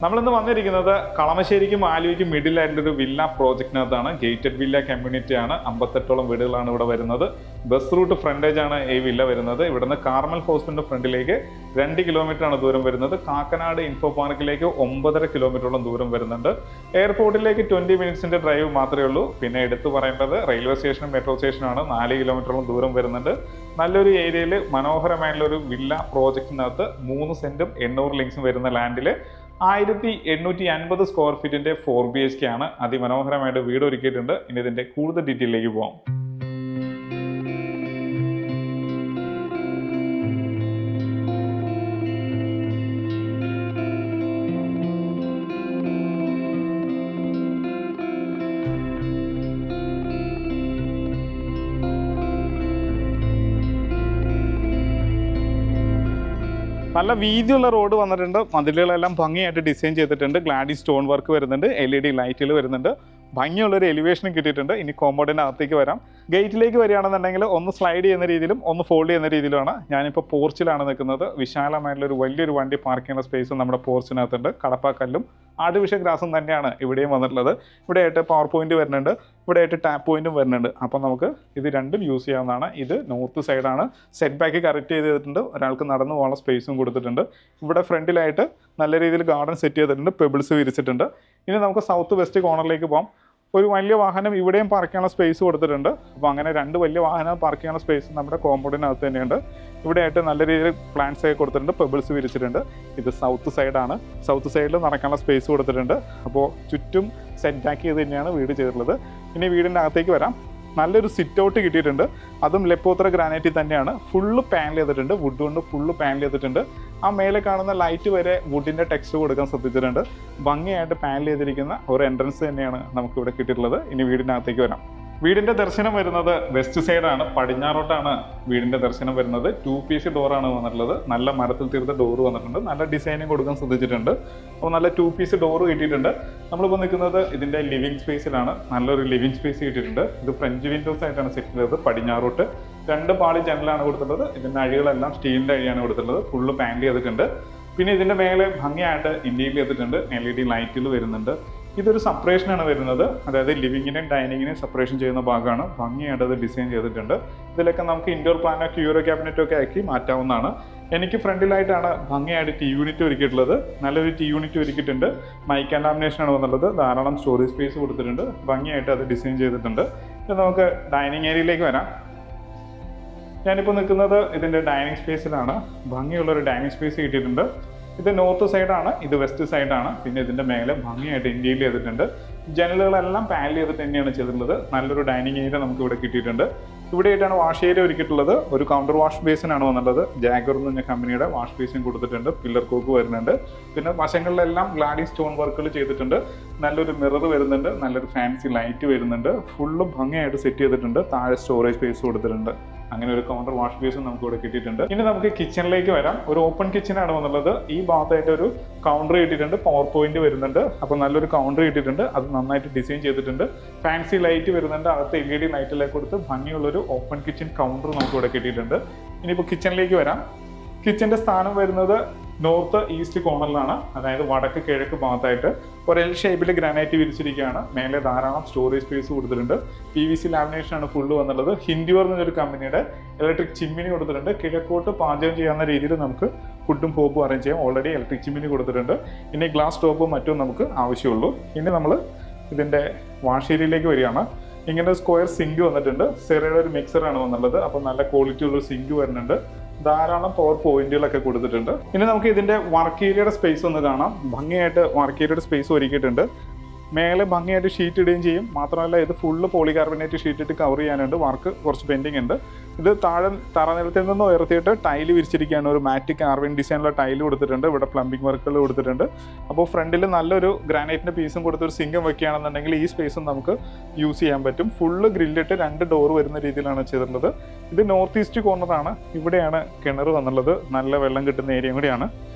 നമ്മളിന്ന് വന്നിരിക്കുന്നത് കളമശ്ശേരിക്കും ആലുവയ്ക്കും മിഡിലായിട്ടുള്ളൊരു villa പ്രോജക്റ്റിനകത്താണ്. Gated villa community ആണ്. 58ഓളം വീടുകളാണ് ഇവിടെ വരുന്നത്. ബസ് റൂട്ട് ഫ്രണ്ടേജ് ആണ് ഈ വില്ല വരുന്നത്. ഇവിടുന്ന് കാർമൽ ഹോസ്പിറ്റലിന്റെ ഫ്രണ്ടിലേക്ക് 2 കിലോമീറ്റർ ആണ് ദൂരം വരുന്നത്. കാക്കനാട് ഇൻഫോ പാർക്കിലേക്ക് 9.5 കിലോമീറ്ററോളം ദൂരം വരുന്നുണ്ട്. എയർപോർട്ടിലേക്ക് 20 മിനിറ്റ്സിന്റെ ഡ്രൈവ് മാത്രമേ ഉള്ളൂ. പിന്നെ എടുത്തു പറയേണ്ടത് റെയിൽവേ സ്റ്റേഷനും മെട്രോ സ്റ്റേഷനാണ്. 4 കിലോമീറ്ററോളം ദൂരം വരുന്നുണ്ട്. നല്ലൊരു ഏരിയയിൽ മനോഹരമായിട്ടുള്ള ഒരു വില്ല പ്രോജക്റ്റിനകത്ത് 3 സെന്റും 800 ലിങ്സും വരുന്ന ലാൻഡിൽ 1850 സ്ക്വയർ ഫീറ്റിന്റെ 4 BHK ആണ്. അതിമനോഹരമായിട്ട് വീട് ഒരുക്കിയിട്ടുണ്ട്. ഇനി ഇതിന്റെ കൂടുതൽ ഡീറ്റെയിലേക്ക് പോകാം. നല്ല വീതിയുള്ള റോഡ് വന്നിട്ടുണ്ട്. മതിലുകളെല്ലാം ഭംഗിയായിട്ട് ഡിസൈൻ ചെയ്തിട്ടുണ്ട്. ഗ്ലാഡി സ്റ്റോൺ വർക്ക് വരുന്നുണ്ട്. LED ലൈറ്റുകൾ വരുന്നുണ്ട്. ഭംഗിയുള്ളൊരു എലിവേഷൻ കിട്ടിയിട്ടുണ്ട്. ഇനി കോമ്പൗണ്ടിൻ്റെ അകത്തേക്ക് വരാം. ഗേറ്റിലേക്ക് വരികയാണെന്നുണ്ടെങ്കിൽ ഒന്ന് സ്ലൈഡ് ചെയ്യുന്ന രീതിയിലും ഒന്ന് ഫോൾഡ് ചെയ്യുന്ന രീതിയിലുമാണ്. ഞാനിപ്പോൾ പോർച്ചിലാണ് നിൽക്കുന്നത്. വിശാലമായിട്ടുള്ളൊരു വലിയൊരു വണ്ടി പാർക്ക് ചെയ്യുന്ന സ്പേസ് നമ്മുടെ പോർച്ചിനകത്തുണ്ട്. കടപ്പാക്കല്ലും ആർട്ടിഫിഷ്യൽ ഗ്രാസും തന്നെയാണ് ഇവിടെയും വന്നിട്ടുള്ളത്. ഇവിടെയായിട്ട് പവർ പോയിന്റ് വരുന്നുണ്ട്. ഇവിടെയായിട്ട് ടാപ്പ് പോയിന്റും വരുന്നുണ്ട്. അപ്പം നമുക്ക് ഇത് രണ്ടും യൂസ് ചെയ്യാവുന്നതാണ്. ഇത് നോർത്ത് സൈഡാണ്. സെറ്റ് ബാക്ക് കറക്റ്റ് ചെയ്തിട്ടുണ്ട്. ഒരാൾക്ക് നടന്നു പോകാനുള്ള സ്പേസും കൊടുത്തിട്ടുണ്ട്. ഇവിടെ ഫ്രണ്ടിലായിട്ട് നല്ല രീതിയിൽ ഗാർഡൻ സെറ്റ് ചെയ്തിട്ടുണ്ട്. പെബിൾസ് വിരിച്ചിട്ടുണ്ട്. ഇനി നമുക്ക് സൗത്ത് വെസ്റ്റ് കോർണറിലേക്ക് പോകാം. ഒരു വലിയ വാഹനം ഇവിടെയും പാർക്ക് ചെയ്യാനുള്ള സ്പേസ് കൊടുത്തിട്ടുണ്ട്. അപ്പോൾ അങ്ങനെ 2 വലിയ വാഹനം പാർക്ക് ചെയ്യാനുള്ള സ്പേസ് നമ്മുടെ കോമ്പൗണ്ടിനകത്ത് തന്നെയുണ്ട്. ഇവിടെയായിട്ട് നല്ല രീതിയിൽ പ്ലാന്റ്സ് ഒക്കെ കൊടുത്തിട്ടുണ്ട്. പെബിൾസ് വിരിച്ചിട്ടുണ്ട്. ഇത് സൗത്ത് സൈഡാണ്. സൗത്ത് സൈഡിൽ നടക്കാനുള്ള സ്പേസ് കൊടുത്തിട്ടുണ്ട്. അപ്പോൾ ചുറ്റും സെറ്റ് ബാക്ക് ചെയ്ത് തന്നെയാണ് വീട് ചെയ്തിട്ടുള്ളത്. ഇനി വീടിൻ്റെ അകത്തേക്ക് വരാം. നല്ലൊരു സിറ്റ് ഔട്ട് കിട്ടിയിട്ടുണ്ട്. അതും ലെപ്പോത്ര ഗ്രാനൈറ്റിൽ തന്നെയാണ്. ഫുള്ള് പാനൽ ചെയ്തിട്ടുണ്ട്. വുഡ് കൊണ്ട് ഫുള്ള് പാനൽ ചെയ്തിട്ടുണ്ട്. ആ മേലെ കാണുന്ന ലൈറ്റ് വരെ വുഡിൻ്റെ ടെക്സ്റ്റ് കൊടുക്കാൻ ശ്രദ്ധിച്ചിട്ടുണ്ട്. ഭംഗിയായിട്ട് പാനൽ ചെയ്തിരിക്കുന്ന ഒരു എൻട്രൻസ് തന്നെയാണ് നമുക്കിവിടെ കിട്ടിയിട്ടുള്ളത്. ഇനി വീടിനകത്തേക്ക് വരാം. വീടിൻ്റെ ദർശനം വരുന്നത് വെസ്റ്റ് സൈഡാണ്. പടിഞ്ഞാറോട്ടാണ് വീടിൻ്റെ ദർശനം വരുന്നത്. 2 പീസ് ഡോറാണ് വന്നിട്ടുള്ളത്. നല്ല മരത്തിൽ തീർത്ത ഡോറ് വന്നിട്ടുണ്ട്. നല്ല ഡിസൈനിങ് കൊടുക്കാൻ ശ്രദ്ധിച്ചിട്ടുണ്ട്. അപ്പോൾ നല്ല 2 പീസ് ഡോറ് കിട്ടിയിട്ടുണ്ട്. നമ്മളിപ്പോൾ നിൽക്കുന്നത് ഇതിൻ്റെ ലിവിങ് സ്പേസിലാണ്. നല്ലൊരു ലിവിങ് സ്പേസ് കിട്ടിയിട്ടുണ്ട്. ഇത് ഫ്രഞ്ച് വിൻഡോസ് ആയിട്ടാണ് സെറ്റ് ചെയ്തത്. പടിഞ്ഞാറോട്ട് 2 പാളി ജനലാണ് കൊടുത്തിട്ടുള്ളത്. ഇതിൻ്റെ അഴികളെല്ലാം സ്റ്റീലിൻ്റെ അഴിയാണ് കൊടുത്തിട്ടുള്ളത്. ഫുള്ള് പാനൽ ചെയ്തിട്ടുണ്ട്. പിന്നെ ഇതിൻ്റെ മേലെ ഭംഗിയായിട്ട് ഇൻറ്റീരിയർ ചെയ്തിട്ടുണ്ട്. LED ലൈറ്റുകൾ വരുന്നുണ്ട്. ഇതൊരു സെപ്പറേഷനാണ് വരുന്നത്. അതായത് ലിവിങ്ങിനെയും ഡൈനിങ്ങിനെയും സെപ്പറേഷൻ ചെയ്യുന്ന ഭാഗമാണ്. ഭംഗിയായിട്ട് അത് ഡിസൈൻ ചെയ്തിട്ടുണ്ട്. ഇതിലൊക്കെ നമുക്ക് ഇൻഡോർ പ്ലാനോ ക്യൂറോ ക്യാബിനറ്റോ ഒക്കെ ആക്കി മാറ്റാവുന്നതാണ്. എനിക്ക് ഫ്രണ്ടിലായിട്ടാണ് ഭംഗിയായിട്ട് ടി യൂണിറ്റ് ഒരുക്കിയിട്ടുള്ളത്. നല്ലൊരു ടി യൂണിറ്റ് ഒരുക്കിയിട്ടുണ്ട്. മൈക്ക് ആൻഡ് ലാമിനേഷനാണ് വന്നുള്ളത്. ധാരാളം സ്റ്റോറേജ് സ്പേസ് കൊടുത്തിട്ടുണ്ട്. ഭംഗിയായിട്ട് അത് ഡിസൈൻ ചെയ്തിട്ടുണ്ട്. ഇനി നമുക്ക് ഡൈനിങ് ഏരിയയിലേക്ക് വരാം. ഞാനിപ്പോൾ നിൽക്കുന്നത് ഇതിൻ്റെ ഡൈനിങ് സ്പേസിലാണ്. ഭംഗിയുള്ളൊരു ഡൈനിങ് സ്പേസ് കിട്ടിയിട്ടുണ്ട്. ഇത് നോർത്ത് സൈഡാണ്. ഇത് വെസ്റ്റ് സൈഡാണ്. പിന്നെ ഇതിൻ്റെ മേലെ ഭംഗിയായിട്ട് ഇൻറ്റീരിയർ ചെയ്തിട്ടുണ്ട്. ജനലുകളെല്ലാം പാനൽ ചെയ്തിട്ട് തന്നെയാണ് ചെയ്തിട്ടുള്ളത്. നല്ലൊരു ഡൈനിങ് ഏരിയ നമുക്ക് ഇവിടെ കിട്ടിയിട്ടുണ്ട്. ഇവിടെയായിട്ടാണ് വാഷ് ഏരിയ ഒരുക്കിയിട്ടുള്ളത്. ഒരു കൗണ്ടർ വാഷ് ബേസിനാണ് വന്നുള്ളത്. ജാഗർ എന്ന് പറഞ്ഞ കമ്പനിയുടെ വാഷ് ബേസിൻ കൊടുത്തിട്ടുണ്ട്. പില്ലർ കോക്ക് വരുന്നുണ്ട്. പിന്നെ വശങ്ങളിലെല്ലാം ഗ്ലാഡി സ്റ്റോൺ വർക്കുകൾ ചെയ്തിട്ടുണ്ട്. നല്ലൊരു മിറർ വരുന്നുണ്ട്. നല്ലൊരു ഫാൻസി ലൈറ്റ് വരുന്നുണ്ട്. ഫുള്ളും ഭംഗിയായിട്ട് സെറ്റ് ചെയ്തിട്ടുണ്ട്. താഴെ സ്റ്റോറേജ് സ്പേസ് കൊടുത്തിട്ടുണ്ട്. അങ്ങനെ ഒരു കൗണ്ടർ വാഷ് ബേസും നമുക്ക് ഇവിടെ കിട്ടിയിട്ടുണ്ട്. ഇനി നമുക്ക് കിച്ചണിലേക്ക് വരാം. ഒരു ഓപ്പൺ കിച്ചനാണ് വന്നുള്ളത്. ഈ ഭാഗത്തായിട്ട് ഒരു കൗണ്ടർ കിട്ടിയിട്ടുണ്ട്. പവർ പോയിന്റ് വരുന്നുണ്ട്. അപ്പോൾ നല്ലൊരു കൗണ്ടർ കിട്ടിയിട്ടുണ്ട്. അത് നന്നായിട്ട് ഡിസൈൻ ചെയ്തിട്ടുണ്ട്. ഫാൻസി ലൈറ്റ് വരുന്നുണ്ട്. അകത്ത് LED ലൈറ്റിലേക്ക് കൊടുത്ത് ഭംഗിയുള്ളൊരു ഓപ്പൺ കിച്ചൺ കൗണ്ടർ നമുക്ക് ഇവിടെ കിട്ടിയിട്ടുണ്ട്. ഇനിയിപ്പോൾ കിച്ചണിലേക്ക് വരാം. കിച്ചൻ്റെ സ്ഥാനം വരുന്നത് നോർത്ത് ഈസ്റ്റ് കോർണറിലാണ്. അതായത് വടക്ക് കിഴക്ക് ഭാഗത്തായിട്ട് ഒരു L ഷേപ്പിൽ ഗ്രാനൈറ്റ് വിരിച്ചിരിക്കുകയാണ്. മേലെ ധാരാളം സ്റ്റോറേജ് സ്പേസ് കൊടുത്തിട്ടുണ്ട്. PVC ലാമിനേഷനാണ് ഫുള്ള് വന്നുള്ളത്. ഹിൻഡ്യുവർ എന്നൊരു കമ്പനിയുടെ ഇലക്ട്രിക് ചിമ്മിനി കൊടുത്തിട്ടുണ്ട്. കിഴക്കോട്ട് പാചകം ചെയ്യാവുന്ന രീതിയിൽ നമുക്ക് ഫുഡും പോപ്പും അറേഞ്ച് ചെയ്യാം. ഓൾറെഡി ഇലക്ട്രിക് ചിമ്മിനി കൊടുത്തിട്ടുണ്ട്. ഇനി ഗ്ലാസ് ടോപ്പും മറ്റും നമുക്ക് ആവശ്യമുള്ളൂ. ഇനി നമ്മൾ ഇതിൻ്റെ വാഷ് ഏരിയയിലേക്ക് വരികയാണ്. ഇങ്ങനെ സ്ക്വയർ സിങ്ക് വന്നിട്ടുണ്ട്. സെറയുടെ ഒരു മിക്സറാണ് വന്നുള്ളത്. അപ്പോൾ നല്ല ക്വാളിറ്റി ഉള്ള സിങ്ക് വരുന്നുണ്ട്. ധാരാളം പവർ പോയിന്റുകളൊക്കെ കൊടുത്തിട്ടുണ്ട്. ഇനി നമുക്ക് ഇതിൻ്റെ വർക്ക് ഏരിയയുടെ സ്പേസ് ഒന്ന് കാണാം. ഭംഗിയായിട്ട് വർക്ക് ഏരിയയുടെ സ്പേസ് ഒരുക്കിയിട്ടുണ്ട്. മേലെ ഭംഗിയായിട്ട് ഷീറ്റ് ഇടുകയും ചെയ്യും. മാത്രമല്ല ഇത് ഫുള്ള് പോളികാർബണേറ്റ് ഷീറ്റ് ഇട്ട് കവർ ചെയ്യാനുണ്ട്. വർക്ക് കുറച്ച് പെൻഡിങ് ഉണ്ട്. ഇത് താഴെ തറനിലത്തിൽ നിന്ന് ഉയർത്തിയിട്ട് ടൈല് വിരിച്ചിരിക്കുകയാണ്. ഒരു മാറ്റിക് കാർവിൻ ഡിസൈനുള്ള ടൈല് കൊടുത്തിട്ടുണ്ട്. ഇവിടെ പ്ലംബിംഗ് വർക്കുകൾ കൊടുത്തിട്ടുണ്ട്. അപ്പോൾ ഫ്രണ്ടിൽ നല്ലൊരു ഗ്രാനൈറ്റിൻ്റെ പീസും കൊടുത്ത് ഒരു സിങ്കം വെക്കുകയാണെന്നുണ്ടെങ്കിൽ ഈ സ്പേസും നമുക്ക് യൂസ് ചെയ്യാൻ പറ്റും. ഫുള്ള് ഗ്രില്ലിട്ട് 2 ഡോർ വരുന്ന രീതിയിലാണ് ചെയ്തിട്ടുള്ളത്. ഇത് നോർത്ത് ഈസ്റ്റ് കോർണറാണ്. ഇവിടെയാണ് കിണർ വന്നുള്ളത്. നല്ല വെള്ളം കിട്ടുന്ന ഏരിയയും കൂടിയാണ്.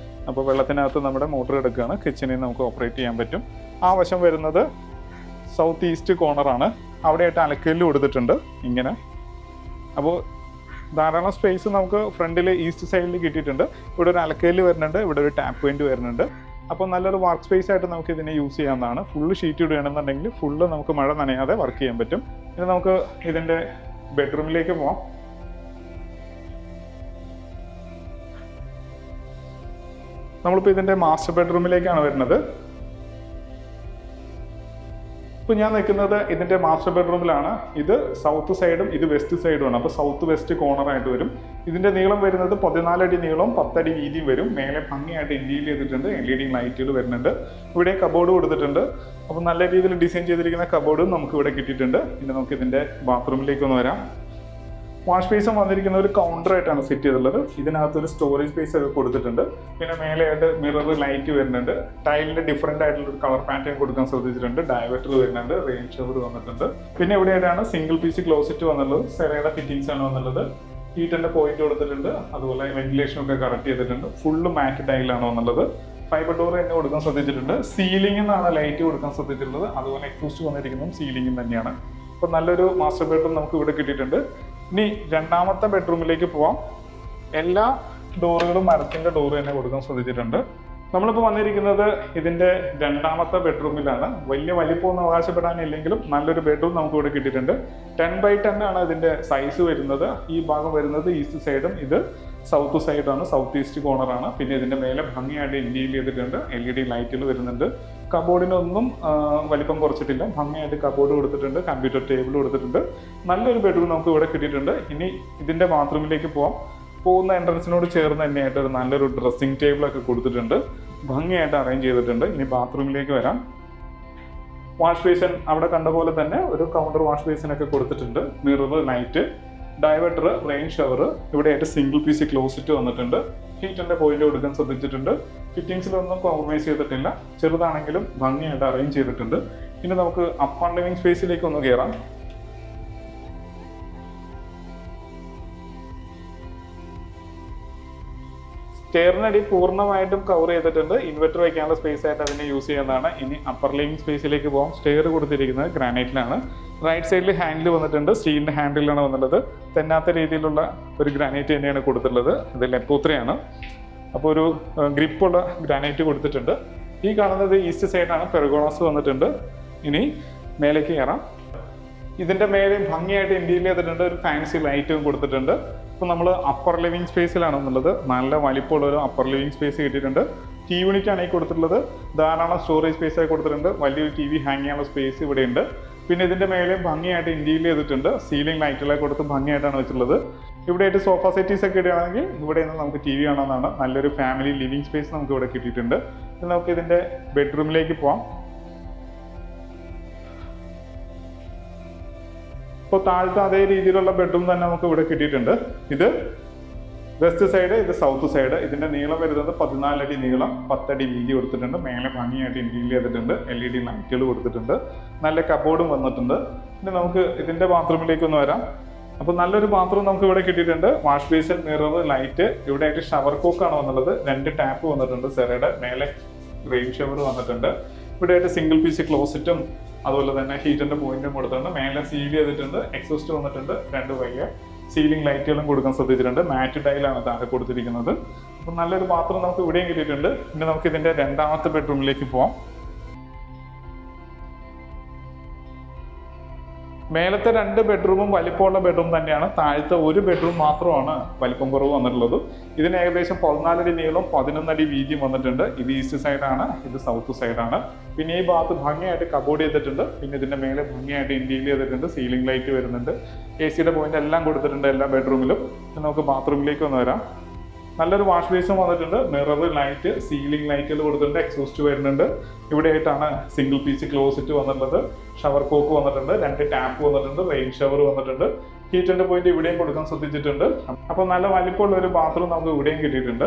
അപ്പോൾ വെള്ളത്തിനകത്ത് നമ്മുടെ മോട്ടർ എടുക്കുകയാണ്. കിച്ചണിൽ നമുക്ക് ഓപ്പറേറ്റ് ചെയ്യാൻ പറ്റും. ആ വശം വരുന്നത് സൗത്ത് ഈസ്റ്റ് കോർണറാണ്. അവിടെയായിട്ട് അലക്കല്ല് കൊടുത്തിട്ടുണ്ട് ഇങ്ങനെ. അപ്പോൾ ധാരാളം സ്പേസ് നമുക്ക് ഫ്രണ്ടിൽ ഈസ്റ്റ് സൈഡിൽ കിട്ടിയിട്ടുണ്ട്. ഇവിടെ ഒരു അലക്കല്ല് വരുന്നുണ്ട്. ഇവിടെ ഒരു ടാപ്പ് പോയിന്റ് വരുന്നുണ്ട്. അപ്പോൾ നല്ലൊരു വർക്ക് സ്പേസ് ആയിട്ട് നമുക്ക് ഇതിനെ യൂസ് ചെയ്യാവുന്നതാണ്. ഫുള്ള് ഷീറ്റ് ഇടുകയാണെന്നുണ്ടെങ്കിൽ ഫുള്ള് നമുക്ക് മഴ നനയാതെ വർക്ക് ചെയ്യാൻ പറ്റും. ഇനി നമുക്ക് ഇതിൻ്റെ ബെഡ്റൂമിലേക്ക് പോവാം. നമ്മളിപ്പോൾ ഇതിൻ്റെ മാസ്റ്റർ ബെഡ്റൂമിലേക്കാണ് വരുന്നത്. ഇപ്പോൾ ഞാൻ നിൽക്കുന്നത് ഇതിൻ്റെ മാസ്റ്റർ ബെഡ്റൂമിലാണ്. ഇത് സൗത്ത് സൈഡും ഇത് വെസ്റ്റ് സൈഡുമാണ്. അപ്പോൾ സൗത്ത് വെസ്റ്റ് കോർണറായിട്ട് വരും. ഇതിൻ്റെ നീളം വരുന്നത് 14 അടി നീളവും 10 അടി വീതിയും വരും. മേലെ ഭംഗിയായിട്ട് ഇന്റീരിയർ ചെയ്തിട്ടുണ്ട്. LED ലൈറ്റുകൾ വരുന്നുണ്ട്. ഇവിടെ കബോർഡ് കൊടുത്തിട്ടുണ്ട്. അപ്പോൾ നല്ല രീതിയിൽ ഡിസൈൻ ചെയ്തിരിക്കുന്ന കബോർഡും നമുക്ക് ഇവിടെ കിട്ടിയിട്ടുണ്ട്. ഇനി നമുക്ക് ഇതിൻ്റെ ബാത്റൂമിലേക്ക് ഒന്ന് വരാം. വാഷ് സ്പേസും വന്നിരിക്കുന്ന ഒരു കൗണ്ടറായിട്ടാണ് സെറ്റ് ചെയ്തിട്ടുള്ളത്. ഇതിനകത്തൊരു സ്റ്റോറേജ് സ്പേസ് ഒക്കെ കൊടുത്തിട്ടുണ്ട്. പിന്നെ മേലെയായിട്ട് മിറർ ലൈറ്റ് വരുന്നുണ്ട്. ടൈലിൻ്റെ ഡിഫറെൻ്റ് ആയിട്ടുള്ള ഒരു കളർ പാറ്റേൺ കൊടുക്കാൻ ശ്രദ്ധിച്ചിട്ടുണ്ട്. ഡയവേറ്റർ വരുന്നുണ്ട്. റെയിൻ ഷവർ വന്നിട്ടുണ്ട്. പിന്നെ ഇവിടെയായിട്ടാണ് സിംഗിൾ പീസ് ക്ലോസറ്റ് വന്നുള്ളത്. സെറയുടെ ഫിറ്റിംഗ്സ് ആണ് വന്നുള്ളത്. ഹീറ്ററിൻ്റെ പോയിന്റ് കൊടുത്തിട്ടുണ്ട്. അതുപോലെ വെന്റിലേഷൻ ഒക്കെ കറക്റ്റ് ചെയ്തിട്ടുണ്ട്. ഫുള്ള് മാറ്റ് ടൈലാണ് വന്നുള്ളത്. ഫൈബർ ഡോർ തന്നെ കൊടുക്കാൻ ശ്രദ്ധിച്ചിട്ടുണ്ട്. സീലിംഗിൽ നിന്നാണ് ലൈറ്റ് കൊടുക്കാൻ ശ്രദ്ധിച്ചിട്ടുള്ളത്. അതുപോലെ എക്സോസ്റ്റ് വന്നിരിക്കുന്നതും സീലിംഗിൽ തന്നെയാണ്. അപ്പോൾ നല്ലൊരു മാസ്റ്റർ ബെഡ്റൂം നമുക്ക് ഇവിടെ കിട്ടിയിട്ടുണ്ട്. ഇനി രണ്ടാമത്തെ ബെഡ്റൂമിലേക്ക് പോവാം. എല്ലാ ഡോറുകളും മരത്തിൻ്റെ ഡോറ് തന്നെ കൊടുക്കാൻ ശ്രദ്ധിച്ചിട്ടുണ്ട്. നമ്മളിപ്പോൾ വന്നിരിക്കുന്നത് ഇതിൻ്റെ രണ്ടാമത്തെ ബെഡ്റൂമിലാണ്. വലിയ വലിപ്പമൊന്നും അവകാശപ്പെടാനില്ലെങ്കിലും നല്ലൊരു ബെഡ്റൂം നമുക്ക് ഇവിടെ കിട്ടിയിട്ടുണ്ട്. 10x10 ആണ് ഇതിൻ്റെ സൈസ് വരുന്നത്. ഈ ഭാഗം വരുന്നത് ഈസ്റ്റ് സൈഡും ഇത് സൗത്ത് സൈഡാണ്. സൗത്ത് ഈസ്റ്റ് കോർണറാണ്. പിന്നെ ഇതിൻ്റെ മേലെ ഭംഗിയായിട്ട് ഇന്റീരിയർ ചെയ്തിട്ടുണ്ട്. LED ലൈറ്റുകൾ വരുന്നുണ്ട്. കബോർഡിനൊന്നും വലിപ്പം കുറച്ചിട്ടില്ല. ഭംഗിയായിട്ട് കബോർഡ് കൊടുത്തിട്ടുണ്ട്. കമ്പ്യൂട്ടർ ടേബിൾ കൊടുത്തിട്ടുണ്ട്. നല്ലൊരു ബെഡ്റൂം നമുക്ക് ഇവിടെ കിട്ടിയിട്ടുണ്ട്. ഇനി ഇതിൻ്റെ ബാത്റൂമിലേക്ക് പോവാം. പോകുന്ന എൻട്രൻസിനോട് ചേർന്ന് തന്നെയായിട്ട് ഒരു നല്ലൊരു ഡ്രസ്സിംഗ് ടേബിളൊക്കെ കൊടുത്തിട്ടുണ്ട്. ഭംഗിയായിട്ട് അറേഞ്ച് ചെയ്തിട്ടുണ്ട്. ഇനി ബാത്റൂമിലേക്ക് വരാം. വാഷ് ബേസിൻ അവിടെ കണ്ട പോലെ തന്നെ ഒരു കൗണ്ടർ വാഷ് ബേസിനൊക്കെ കൊടുത്തിട്ടുണ്ട്. Mirror light, diverter, rain shower, ഇവിടെയായിട്ട് സിംഗിൾ പീസ് ക്ലോസറ്റ് വന്നിട്ടുണ്ട്. ഹീറ്റിൻ്റെ പോയിന്റ് കൊടുക്കാൻ ശ്രദ്ധിച്ചിട്ടുണ്ട്. ഫിറ്റിംഗ്സിലൊന്നും കോംപ്രമൈസ് ചെയ്തിട്ടില്ല. ചെറുതാണെങ്കിലും ഭംഗിയായിട്ട് അറേഞ്ച് ചെയ്തിട്ടുണ്ട്. ഇനി നമുക്ക് അപ്പർ ലിവിംഗ് സ്പേസിലേക്ക് ഒന്ന് കയറാം. സ്റ്റെയറിനടി പൂർണ്ണമായിട്ടും കവർ ചെയ്തിട്ടുണ്ട്. ഇൻവെർട്ടർ വയ്ക്കാനുള്ള സ്പേസ് ആയിട്ട് അതിനെ യൂസ് ചെയ്യുന്നതാണ്. ഇനി അപ്പർ ലിവിംഗ് സ്പേസിലേക്ക് പോകാം. സ്റ്റെയർ കൊടുത്തിരിക്കുന്നത് ഗ്രാനൈറ്റിലാണ്. റൈറ്റ് സൈഡിൽ ഹാൻഡിൽ വന്നിട്ടുണ്ട്. സ്റ്റീലിൻ്റെ ഹാൻഡിലാണ് വന്നിട്ടുള്ളത്. തെന്നാത്ത രീതിയിലുള്ള ഒരു ഗ്രാനൈറ്റ് തന്നെയാണ് കൊടുത്തിട്ടുള്ളത്. ഇത് ലെപ്പോത്രയാണ്. അപ്പോൾ ഒരു ഗ്രിപ്പുള്ള ഗ്രാനൈറ്റ് കൊടുത്തിട്ടുണ്ട്. ഈ കാണുന്നത് ഈസ്റ്റ് സൈഡാണ്. പെർഗോളാസ് വന്നിട്ടുണ്ട്. ഇനി മേലേക്ക് കയറാം. ഇതിൻ്റെ മേലെ ഭംഗിയായിട്ട് ഇന്റീരിയർ ചെയ്തിട്ടുണ്ട്. ഒരു ഫാൻസി ലൈറ്റും കൊടുത്തിട്ടുണ്ട്. ഇപ്പോൾ നമ്മൾ അപ്പർ ലിവിംഗ് സ്പേസിലാണ് എന്നുള്ളത്. നല്ല വലിപ്പമുള്ള ഒരു അപ്പർ ലിവിംഗ് സ്പേസ് കിട്ടിയിട്ടുണ്ട്. TV യൂണിറ്റാണ് ഈ കൊടുത്തിട്ടുള്ളത്. ധാരാളം സ്റ്റോറേജ് സ്പേസ് ആയി കൊടുത്തിട്ടുണ്ട്. വലിയൊരു TV ഹാങ് ചെയ്യാനുള്ള സ്പേസ് ഇവിടെ ഉണ്ട്. പിന്നെ ഇതിൻ്റെ മേലെ ഭംഗിയായിട്ട് ഇന്റീരിയർ ചെയ്തിട്ടുണ്ട്. സീലിംഗ് ലൈറ്റുകളൊക്കെ കൊടുത്ത് ഭംഗിയായിട്ടാണ് വെച്ചിട്ടുള്ളത്. ഇവിടെയായിട്ട് സോഫ സെറ്റീസ് ഒക്കെ ഇടുകയാണെങ്കിൽ ഇവിടെ നിന്ന് നമുക്ക് TV കാണാവുന്നതാണ്. നല്ലൊരു ഫാമിലി ലിവിംഗ് സ്പേസ് നമുക്ക് ഇവിടെ കിട്ടിയിട്ടുണ്ട്. ഇനി നമുക്ക് ഇതിൻ്റെ ബെഡ്റൂമിലേക്ക് പോവാം. ഇപ്പോൾ താഴത്തെ അതേ രീതിയിലുള്ള ബെഡ്റൂം തന്നെ നമുക്ക് ഇവിടെ കിട്ടിയിട്ടുണ്ട്. ഇത് വെസ്റ്റ് സൈഡ്, ഇത് സൗത്ത് സൈഡ്. ഇതിൻ്റെ നീളം വരുന്നത് 14 അടി നീളം, 10 അടി വീതി കൊടുത്തിട്ടുണ്ട്. മേലെ ഭംഗിയായിട്ട് ഇന്റീരിയർ ചെയ്തിട്ടുണ്ട്. LED ലൈറ്റുകൾ കൊടുത്തിട്ടുണ്ട്. നല്ല കബോർഡും വന്നിട്ടുണ്ട്. ഇനി നമുക്ക് ഇതിൻ്റെ ബാത്റൂമിലേക്ക് ഒന്ന് വരാം. അപ്പോൾ നല്ലൊരു ബാത്റൂം നമുക്ക് ഇവിടെ കിട്ടിയിട്ടുണ്ട്. വാഷ് ബേസിൻ, മിറർ, ലൈറ്റ്, ഇവിടെ ആയിട്ട് ഷവർ കോക്കാണ് വന്നുള്ളത്. 2 ടാപ്പ് വന്നിട്ടുണ്ട്. സെറയുടെ മേലെ റെയിൻ ഷവർ വന്നിട്ടുണ്ട്. ഇവിടെ ആയിട്ട് സിംഗിൾ പീസ് ക്ലോസറ്റും അതുപോലെ തന്നെ ഹീറ്ററിൻ്റെ പോയിന്റും കൊടുത്തിട്ടുണ്ട്. മേലെ സീൽ ചെയ്തിട്ടുണ്ട്. എക്സോസ്റ്റ് വന്നിട്ടുണ്ട്. 2 വലിയ സീലിംഗ് ലൈറ്റുകളും കൊടുക്കാൻ ശ്രദ്ധിച്ചിട്ടുണ്ട്. മാറ്റ് ടൈലാണ് താഴെ കൊടുത്തിരിക്കുന്നത്. അപ്പോൾ നല്ലൊരു ബാത്റൂം നമുക്ക് ഇവിടെയും കിട്ടിയിട്ടുണ്ട്. ഇനി നമുക്ക് ഇതിൻ്റെ രണ്ടാമത്തെ ബെഡ്റൂമിലേക്ക് പോവാം. മേലത്തെ 2 ബെഡ്റൂമും വലിപ്പമുള്ള ബെഡ്റൂം തന്നെയാണ്. താഴത്തെ ഒരു ബെഡ്റൂം മാത്രമാണ് വലിപ്പം കുറവ് വന്നിട്ടുള്ളത്. ഇതിന് ഏകദേശം 14 അടി നീളം, 11 അടി വീതിയും വന്നിട്ടുണ്ട്. ഇത് ഈസ്റ്റ് സൈഡാണ്. ഇത് സൗത്ത് സൈഡാണ്. പിന്നെ ഈ ഭാഗത്ത് ഭംഗിയായിട്ട് കബോർഡ് ചെയ്തിട്ടുണ്ട്. പിന്നെ ഇതിൻ്റെ മേലെ ഭംഗിയായിട്ട് ഇന്റീരിയർ ചെയ്തിട്ടുണ്ട്. സീലിംഗ് ലൈറ്റ് വരുന്നുണ്ട്. AC പോയിന്റ് എല്ലാം കൊടുത്തിട്ടുണ്ട് എല്ലാ ബെഡ്റൂമിലും. നമുക്ക് ബാത്റൂമിലേക്ക് ഒന്ന് വരാം. നല്ലൊരു വാഷ് ബേസും വന്നിട്ടുണ്ട്. മിറർ, ലൈറ്റ്, സീലിംഗ് ലൈറ്റുകൾ കൊടുത്തിട്ടുണ്ട്. എക്സോസ്റ്റ് വരുന്നുണ്ട്. ഇവിടെ ആയിട്ടാണ് സിംഗിൾ പീസ് ക്ലോസറ്റ് വന്നിട്ടുള്ളത്. ഷവർ കോക്ക് വന്നിട്ടുണ്ട്. 2 ടാപ്പ് വന്നിട്ടുണ്ട്. റെയിൻ ഷവർ വന്നിട്ടുണ്ട്. ഹീറ്ററിൻ്റെ പോയിന്റ് ഇവിടെയും കൊടുക്കാൻ ശ്രദ്ധിച്ചിട്ടുണ്ട്. അപ്പോൾ നല്ല വലിപ്പമുള്ള ഒരു ബാത്റൂം നമുക്ക് ഇവിടെയും കിട്ടിയിട്ടുണ്ട്.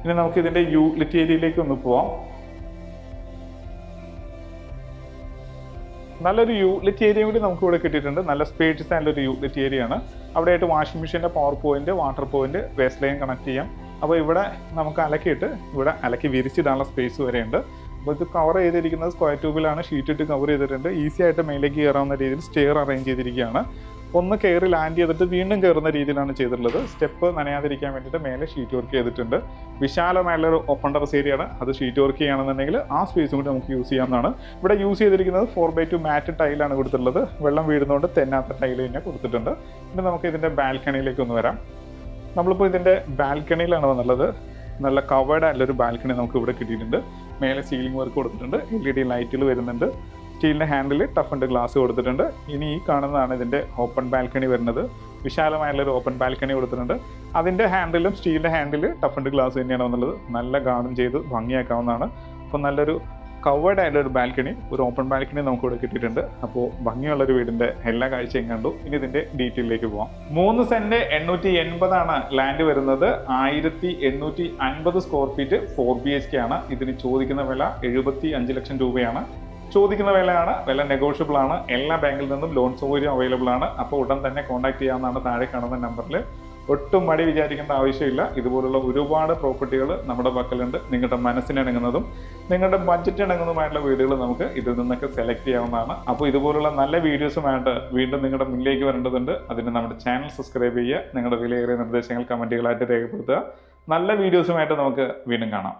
ഇനി നമുക്ക് ഇതിൻ്റെ യൂട്ടിലിറ്റി ഏരിയയിലേക്ക് ഒന്ന് പോവാം. നല്ലൊരു യൂട്ടിലിറ്റി ഏരിയ കൂടി നമുക്ക് ഇവിടെ കിട്ടിയിട്ടുണ്ട്. നല്ല സ്പേഷ്യസ് ആയിട്ടുള്ള യൂട്ടിലിറ്റി ഏരിയ ആണ്. അവിടെയായിട്ട് വാഷിംഗ് മെഷീൻ്റെ power point, water point, waste line connect ചെയ്യാം. അപ്പോൾ ഇവിടെ നമുക്ക് അലക്കിയിട്ട് ഇവിടെ അലക്കി വിരിച്ചിടാനുള്ള സ്പേസ് വരെയുണ്ട്. അപ്പോൾ ഇത് കവർ ചെയ്തിരിക്കുന്നത് സ്ക്വയർ ട്യൂബിലാണ്. ഷീറ്റ് ഇട്ട് കവർ ചെയ്തിട്ടുണ്ട്. ഈസി ആയിട്ട് മേലേക്ക് കയറാവുന്ന രീതിയിൽ സ്റ്റെയർ അറേഞ്ച് ചെയ്തിരിക്കുകയാണ്. ഒന്ന് കയറി ലാൻഡ് ചെയ്തിട്ട് വീണ്ടും കയറുന്ന രീതിയിലാണ് ചെയ്തിട്ടുള്ളത്. സ്റ്റെപ്പ് നനയാതിരിക്കാൻ വേണ്ടിയിട്ട് മേലെ ഷീറ്റ് വർക്ക് ചെയ്തിട്ടുണ്ട്. വിശാലമായുള്ളൊരു ഓപ്പൺ ടെറസ് ഏരിയയാണ്. അത് ഷീറ്റ് വർക്ക് ചെയ്യുകയാണെന്നുണ്ടെങ്കിൽ ആ സ്പേസും കൂടി നമുക്ക് യൂസ് ചെയ്യാവുന്നതാണ്. ഇവിടെ യൂസ് ചെയ്തിരിക്കുന്നത് 4x2 മാറ്റ് ടൈലാണ് കൊടുത്തിട്ടുള്ളത്. വെള്ളം വീഴുന്നതുകൊണ്ട് തെന്നാത്ത ടൈൽ തന്നെ കൊടുത്തിട്ടുണ്ട്. പിന്നെ നമുക്ക് ഇതിൻ്റെ ബാൽക്കണിയിലേക്ക് ഒന്ന് വരാം. നമ്മളിപ്പോൾ ഇതിൻ്റെ ബാൽക്കണിയിലാണ് വന്നുള്ളത്. നല്ല കവേർഡ് ആയിട്ടുള്ളൊരു ബാൽക്കണി നമുക്ക് ഇവിടെ കിട്ടിയിട്ടുണ്ട്. മേലെ സീലിംഗ് വർക്ക് കൊടുത്തിട്ടുണ്ട്. LED ലൈറ്റുകൾ വരുന്നുണ്ട്. സ്റ്റീലിൻ്റെ ഹാൻഡിൽ ടഫ് ആൻഡ് ഗ്ലാസ് കൊടുത്തിട്ടുണ്ട്. ഇനി ഈ കാണുന്നതാണ് ഇതിൻ്റെ ഓപ്പൺ ബാൽക്കണി വരുന്നത്. വിശാലമായുള്ളൊരു ഓപ്പൺ ബാൽക്കണി കൊടുത്തിട്ടുണ്ട്. അതിൻ്റെ ഹാൻഡിലും സ്റ്റീലിൻ്റെ ഹാൻഡിൽ ടഫ് ആൻഡ് ഗ്ലാസ് തന്നെയാണ് വന്നുള്ളത്. നല്ല ഗാർഡൻ ചെയ്ത് ഭംഗിയാക്കാവുന്നതാണ്. അപ്പോൾ നല്ലൊരു കവേർഡ് ആയിട്ടുള്ളൊരു ബാൽക്കണി, ഒരു ഓപ്പൺ ബാൽക്കണി നമുക്കിവിടെ കിട്ടിയിട്ടുണ്ട്. അപ്പോൾ ഭംഗിയുള്ളൊരു വീടിൻ്റെ എല്ലാ കാഴ്ചയും കണ്ടു. ഇനി ഇതിൻ്റെ ഡീറ്റെയിലേക്ക് പോകാം. 3 സെൻറ്റ് 880 ലാൻഡ് വരുന്നത്. 1850 സ്ക്വയർ ഫീറ്റ് 4 BHK ആണ്. ഇതിന് ചോദിക്കുന്ന വില 75 ലക്ഷം രൂപയാണ്. ചോദിക്കുന്ന വിലയാണ്. വില നെഗോഷ്യബിൾ ആണ്. എല്ലാ ബാങ്കിൽ നിന്നും ലോൺ സൗകര്യം അവൈലബിൾ ആണ്. അപ്പോൾ ഉടൻ തന്നെ കോൺടാക്ട് ചെയ്യാവുന്നതാണ് താഴെ കാണുന്ന നമ്പറിൽ. ഒട്ടും മടി വിചാരിക്കേണ്ട ആവശ്യമില്ല. ഇതുപോലുള്ള ഒരുപാട് പ്രോപ്പർട്ടികൾ നമ്മുടെ പക്കലുണ്ട്. നിങ്ങളുടെ മനസ്സിനിണങ്ങുന്നതും നിങ്ങളുടെ ബഡ്ജറ്റ് ഇണങ്ങുന്നതുമായിട്ടുള്ള വീടുകൾ നമുക്ക് ഇതിൽ നിന്നൊക്കെ സെലക്ട് ചെയ്യാവുന്നതാണ്. അപ്പോൾ ഇതുപോലുള്ള നല്ല വീഡിയോസുമായിട്ട് വീണ്ടും നിങ്ങളുടെ മുന്നിലേക്ക് വരേണ്ടതുണ്ട്. അതിന് നമ്മുടെ ചാനൽ സബ്സ്ക്രൈബ് ചെയ്യുക. നിങ്ങളുടെ വിലയേറിയ നിർദ്ദേശങ്ങൾ കമൻറ്റുകളായിട്ട് രേഖപ്പെടുത്തുക. നല്ല വീഡിയോസുമായിട്ട് നമുക്ക് വീണ്ടും കാണാം.